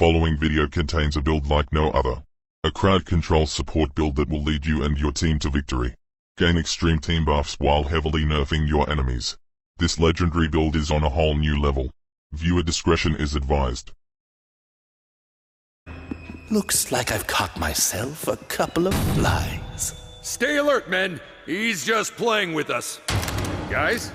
following video contains a build like no other. A crowd control support build that will lead you and your team to victory. Gain extreme team buffs while heavily nerfing your enemies. This legendary build is on a whole new level. Viewer discretion is advised. Looks like I've caught myself a couple of flies. Stay alert, men. He's just playing with us. Guys?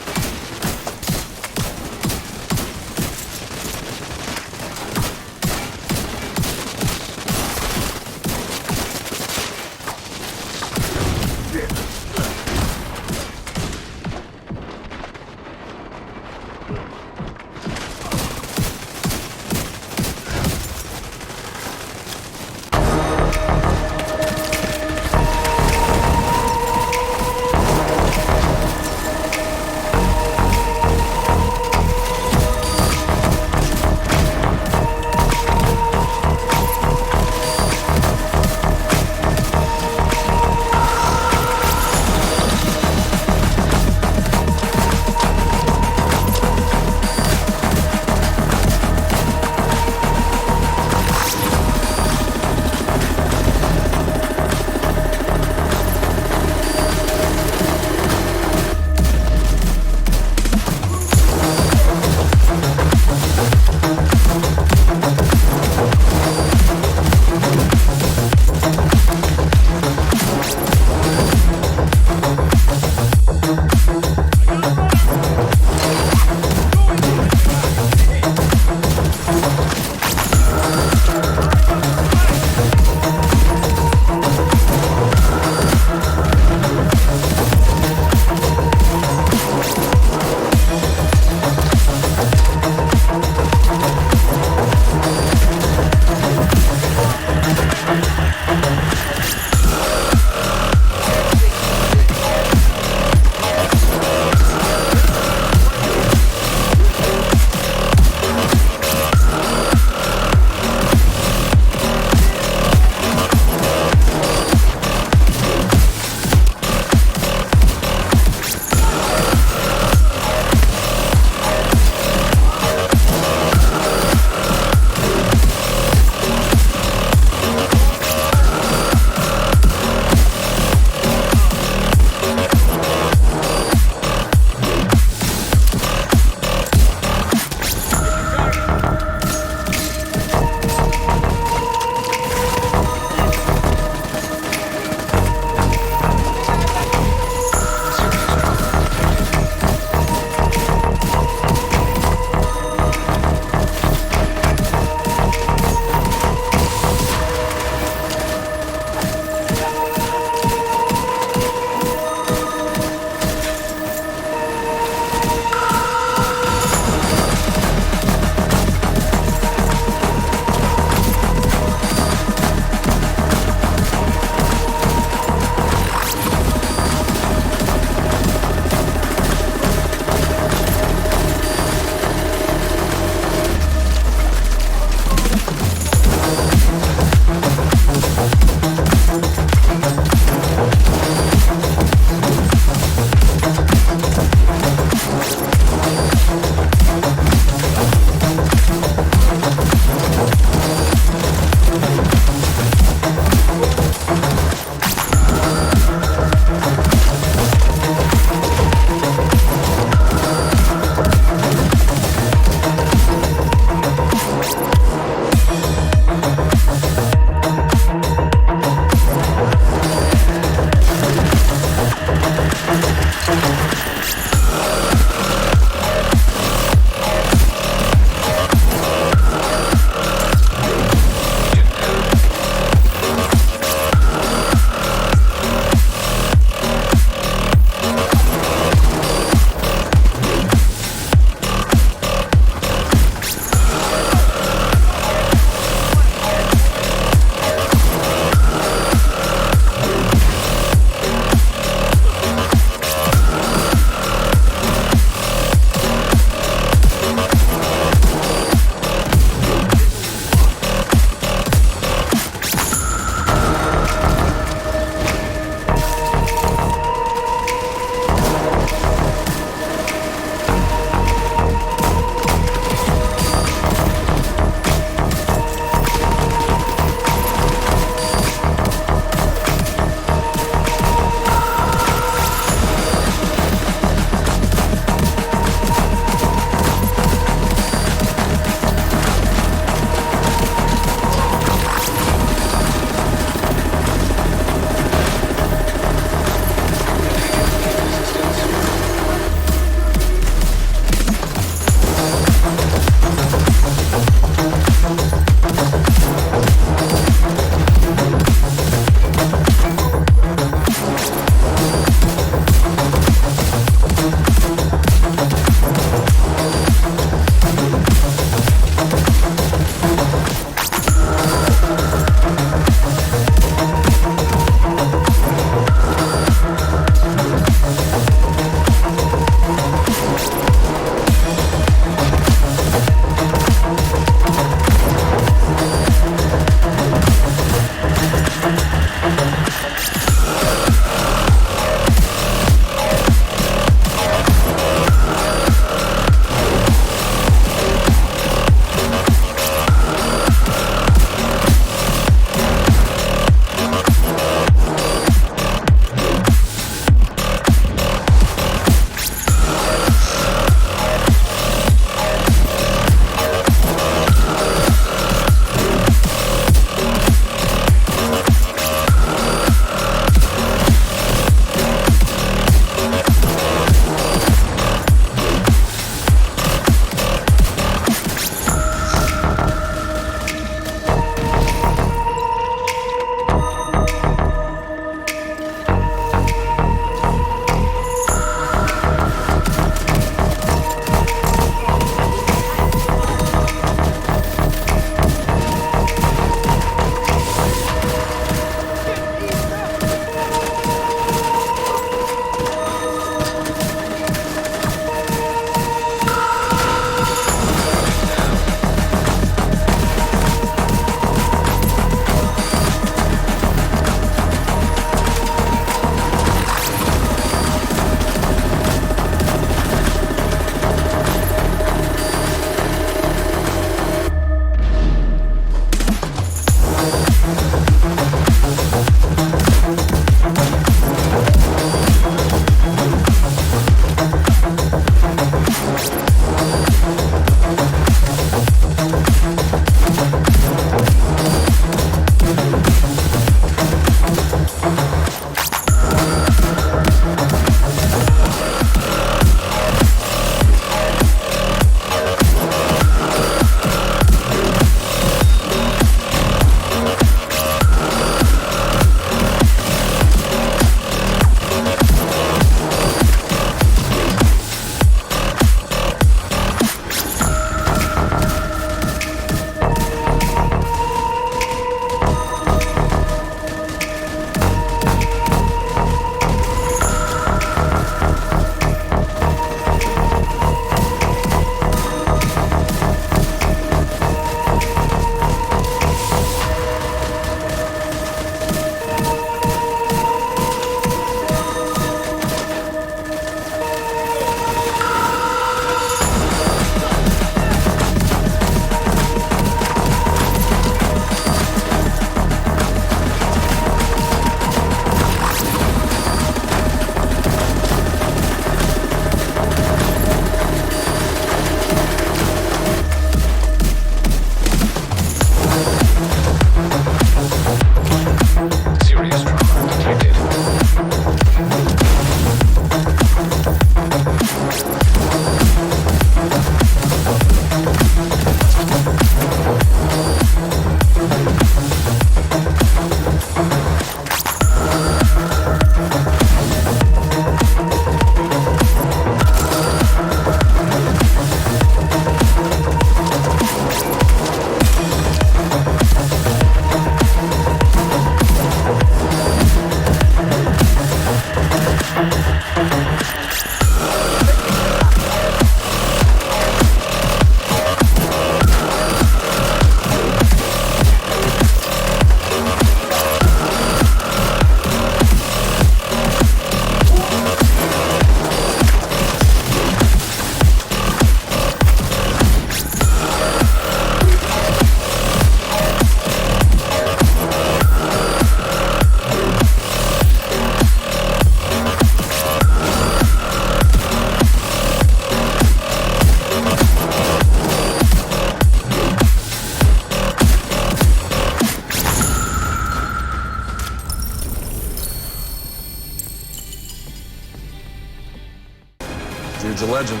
Dude's a legend.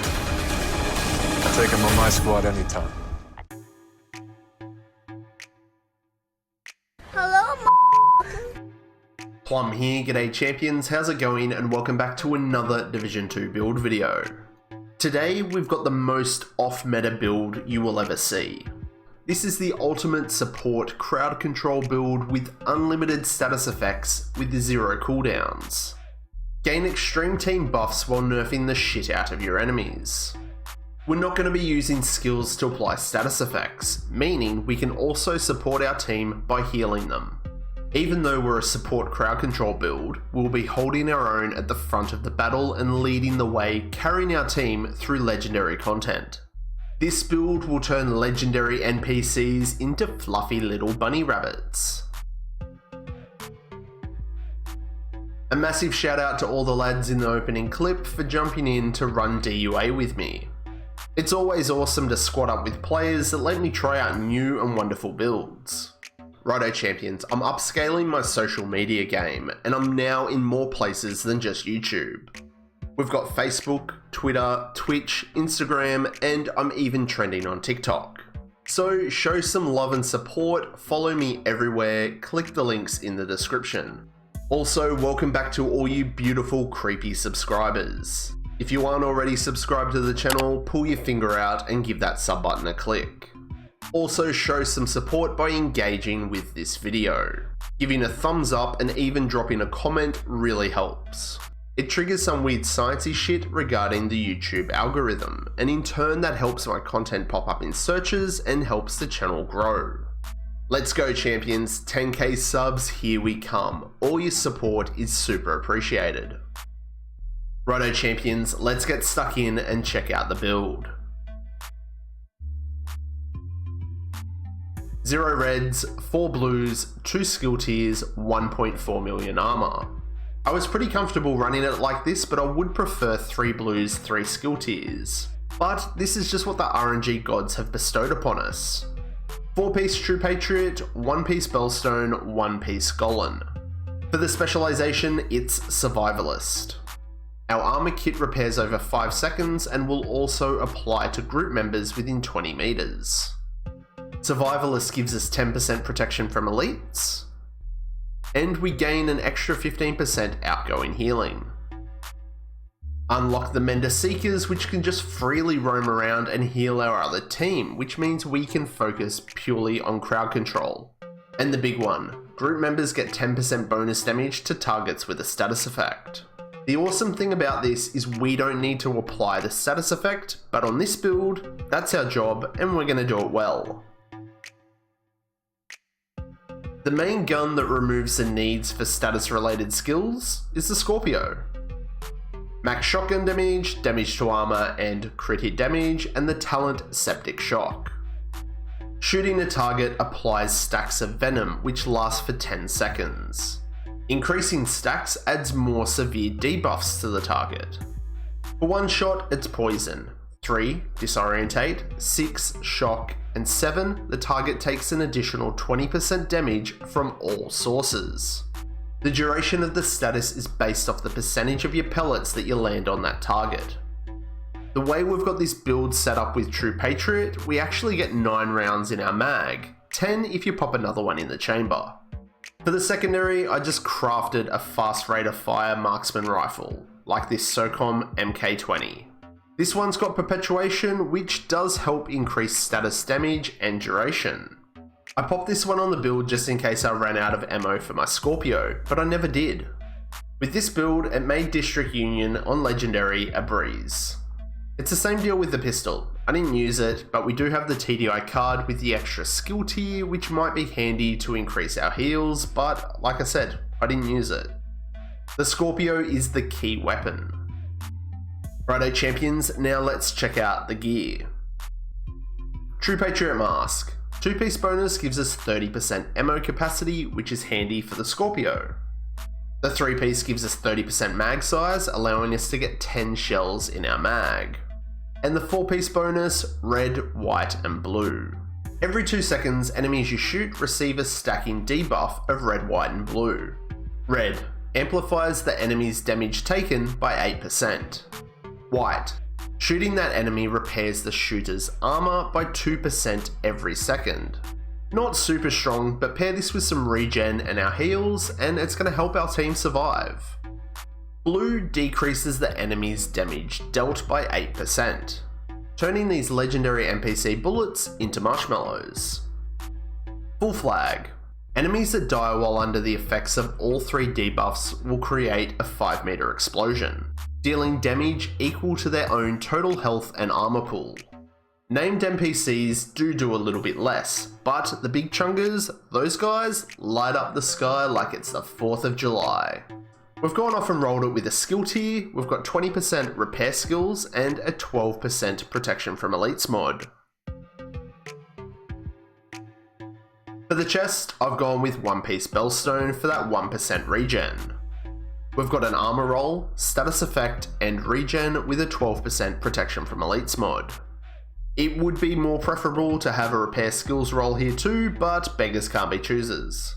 I'll take him on my squad anytime. Plum here, g'day champions, how's it going, and welcome back to another Division 2 build video. Today we've got the most off-meta build you will ever see. This is the ultimate support crowd control build with unlimited status effects with 0 cooldowns. Gain extreme team buffs while nerfing the shit out of your enemies. We're not going to be using skills to apply status effects, meaning we can also support our team by healing them. Even though we're a support crowd control build, we'll be holding our own at the front of the battle and leading the way, carrying our team through legendary content. This build will turn legendary NPCs into fluffy little bunny rabbits. A massive shout out to all the lads in the opening clip for jumping in to run DUA with me. It's always awesome to squad up with players that let me try out new and wonderful builds. Righto champions, I'm upscaling my social media game, and I'm now in more places than just YouTube. We've got Facebook, Twitter, Twitch, Instagram, and I'm even trending on TikTok. So show some love and support, follow me everywhere, click the links in the description. Also, welcome back to all you beautiful creepy subscribers. If you aren't already subscribed to the channel, pull your finger out and give that sub button a click. Also show some support by engaging with this video. Giving a thumbs up and even dropping a comment really helps. It triggers some weird sciencey shit regarding the YouTube algorithm, and in turn that helps my content pop up in searches and helps the channel grow. Let's go champions, 10k subs, here we come. All your support is super appreciated. Righto champions, let's get stuck in and check out the build. 0 reds, 4 blues, 2 skill tiers, 1.4 million armor. I was pretty comfortable running it like this, but I would prefer 3 blues, 3 skill tiers. But this is just what the RNG gods have bestowed upon us. 4-piece True Patriot, 1-piece Bellstone, 1-piece Golan. For the specialization, it's Survivalist. Our armor kit repairs over 5 seconds and will also apply to group members within 20 meters. Survivalist gives us 10% protection from elites, and we gain an extra 15% outgoing healing. Unlock the Mender Seekers, which can just freely roam around and heal our other team, which means we can focus purely on crowd control. And the big one, group members get 10% bonus damage to targets with a status effect. The awesome thing about this is we don't need to apply the status effect, but on this build, that's our job and we're going to do it well. The main gun that removes the needs for status related skills is the Scorpio. Max shotgun damage, damage to armor, and crit hit damage, and the talent Septic Shock. Shooting a target applies stacks of venom, which last for 10 seconds. Increasing stacks adds more severe debuffs to the target. For 1 shot, it's poison. 3, disorientate, 6, shock, and 7, the target takes an additional 20% damage from all sources. The duration of the status is based off the percentage of your pellets that you land on that target. The way we've got this build set up with True Patriot, we actually get 9 rounds in our mag, 10 if you pop another one in the chamber. For the secondary, I just crafted a fast rate of fire marksman rifle, like this SOCOM MK20. This one's got perpetuation, which does help increase status damage and duration. I popped this one on the build just in case I ran out of ammo for my Scorpio, but I never did. With this build, it made District Union on Legendary a breeze. It's the same deal with the pistol. I didn't use it, but we do have the TDI card with the extra skill tier, which might be handy to increase our heals, but like I said, I didn't use it. The Scorpio is the key weapon. Righto champions, now let's check out the gear. True Patriot Mask. 2-piece bonus gives us 30% ammo capacity, which is handy for the Scorpio. The 3-piece gives us 30% mag size, allowing us to get 10 shells in our mag. And the 4-piece bonus, red, white, and blue. Every 2 seconds, enemies you shoot receive a stacking debuff of red, white, and blue. Red amplifies the enemy's damage taken by 8%. White Shooting that enemy repairs the shooter's armor by 2% every second. Not super strong, but pair this with some regen and our heals, and it's going to help our team survive. Blue decreases the enemy's damage dealt by 8%, turning these legendary NPC bullets into marshmallows. Full flag. Enemies that die while under the effects of all 3 debuffs will create a 5-meter explosion, dealing damage equal to their own total health and armor pool. Named NPCs do a little bit less, but the big chunkers, those guys, light up the sky like it's the 4th of July. We've gone off and rolled it with a skill tier. We've got 20% repair skills and a 12% protection from elites mod. For the chest, I've gone with 1-piece Bellstone for that 1% regen. We've got an armor roll, status effect, and regen with a 12% protection from elites mod. It would be more preferable to have a repair skills roll here too, but beggars can't be choosers.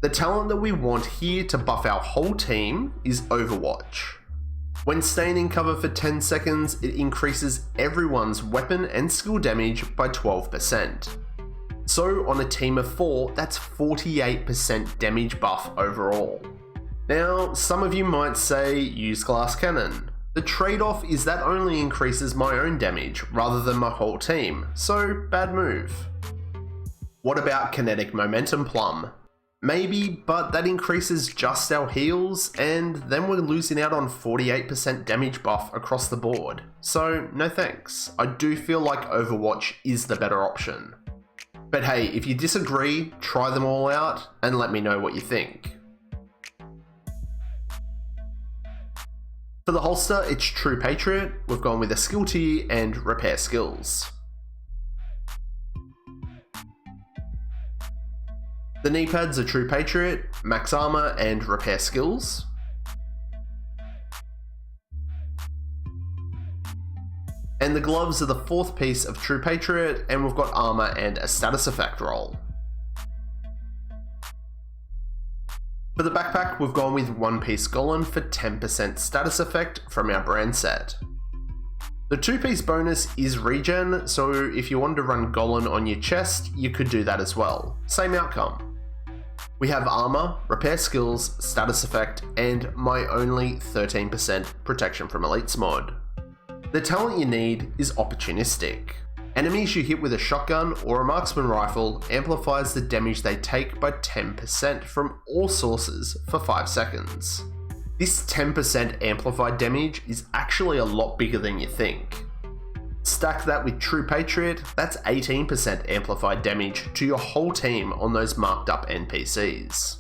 The talent that we want here to buff our whole team is Overwatch. When staying in cover for 10 seconds, it increases everyone's weapon and skill damage by 12%. So on a team of 4, that's 48% damage buff overall. Now, some of you might say use glass cannon. The trade-off is that only increases my own damage rather than my whole team, so bad move. What about kinetic momentum plum? Maybe, but that increases just our heals, and then we're losing out on 48% damage buff across the board. So no thanks. I do feel like Overwatch is the better option. But hey, if you disagree, try them all out and let me know what you think. For the holster, it's True Patriot. We've gone with a skill tier and repair skills. The knee pads are True Patriot, max armor and repair skills. And the gloves are the 4th piece of True Patriot, and we've got armor and a status effect roll. For the backpack, we've gone with 1-piece Golem for 10% status effect from our brand set. The 2-piece bonus is regen, so if you wanted to run Golem on your chest, you could do that as well. Same outcome. We have armor, repair skills, status effect, and my only 13% protection from elites mod. The talent you need is opportunistic. Enemies you hit with a shotgun or a marksman rifle amplifies the damage they take by 10% from all sources for 5 seconds. This 10% amplified damage is actually a lot bigger than you think. Stack that with True Patriot, that's 18% amplified damage to your whole team on those marked up NPCs.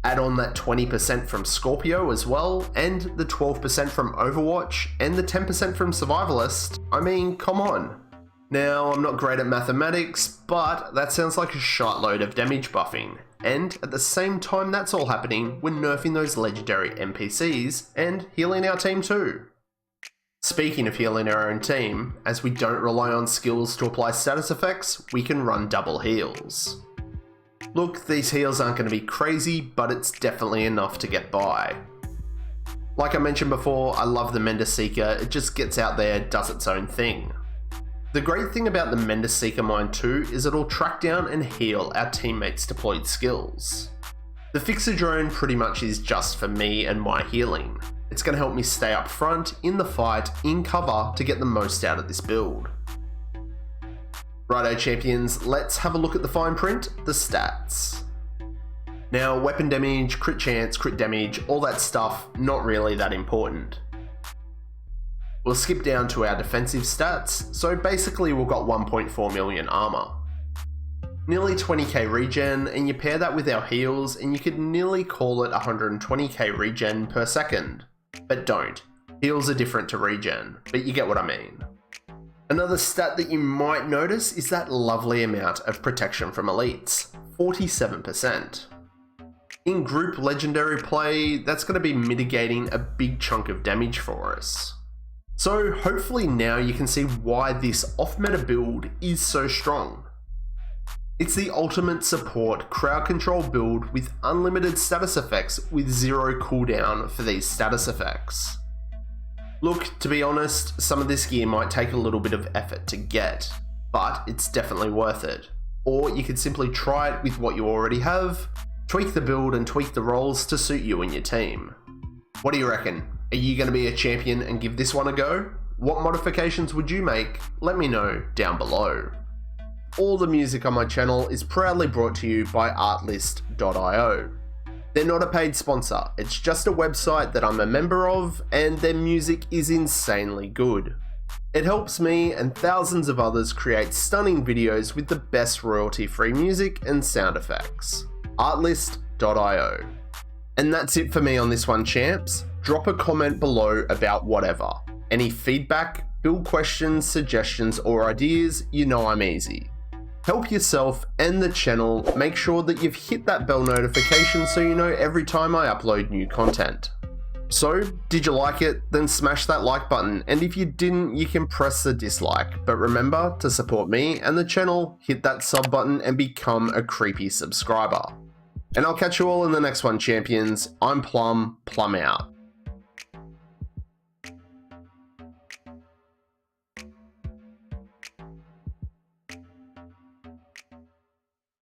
Add on that 20% from Scorpio as well, and the 12% from Overwatch, and the 10% from Survivalist. I mean, come on. Now, I'm not great at mathematics, but that sounds like a shitload of damage buffing. And at the same time that's all happening, we're nerfing those legendary NPCs and healing our team too. Speaking of healing our own team, as we don't rely on skills to apply status effects, we can run double heals. Look, these heals aren't going to be crazy, but it's definitely enough to get by. Like I mentioned before, I love the Mender Seeker, it just gets out there, does its own thing. The great thing about the Mender Seeker mine too is it'll track down and heal our teammates' deployed skills. The Fixer Drone pretty much is just for me and my healing. It's going to help me stay up front, in the fight, in cover to get the most out of this build. Righto champions, let's have a look at the fine print, the stats. Now, weapon damage, crit chance, crit damage, all that stuff, not really that important. We'll skip down to our defensive stats, so basically we've got 1.4 million armor. Nearly 20k regen, and you pair that with our heals and you could nearly call it 120k regen per second. But don't. Heals are different to regen, but you get what I mean. Another stat that you might notice is that lovely amount of protection from elites, 47%. In group legendary play, that's going to be mitigating a big chunk of damage for us. So hopefully now you can see why this off-meta build is so strong. It's the ultimate support crowd control build with unlimited status effects with 0 cooldown for these status effects. Look, to be honest, some of this gear might take a little bit of effort to get, but it's definitely worth it. Or you could simply try it with what you already have, tweak the build and tweak the roles to suit you and your team. What do you reckon? Are you going to be a champion and give this one a go? What modifications would you make? Let me know down below. All the music on my channel is proudly brought to you by artlist.io. They're not a paid sponsor, it's just a website that I'm a member of, and their music is insanely good. It helps me and thousands of others create stunning videos with the best royalty-free music and sound effects. Artlist.io. And that's it for me on this one, champs. Drop a comment below about whatever. Any feedback, build questions, suggestions, or ideas, you know I'm easy. Help yourself and the channel, make sure that you've hit that bell notification so you know every time I upload new content. So, did you like it? Then smash that like button, and if you didn't, you can press the dislike. But remember, to support me and the channel, hit that sub button and become a creepy subscriber. And I'll catch you all in the next one, champions. I'm Plum out.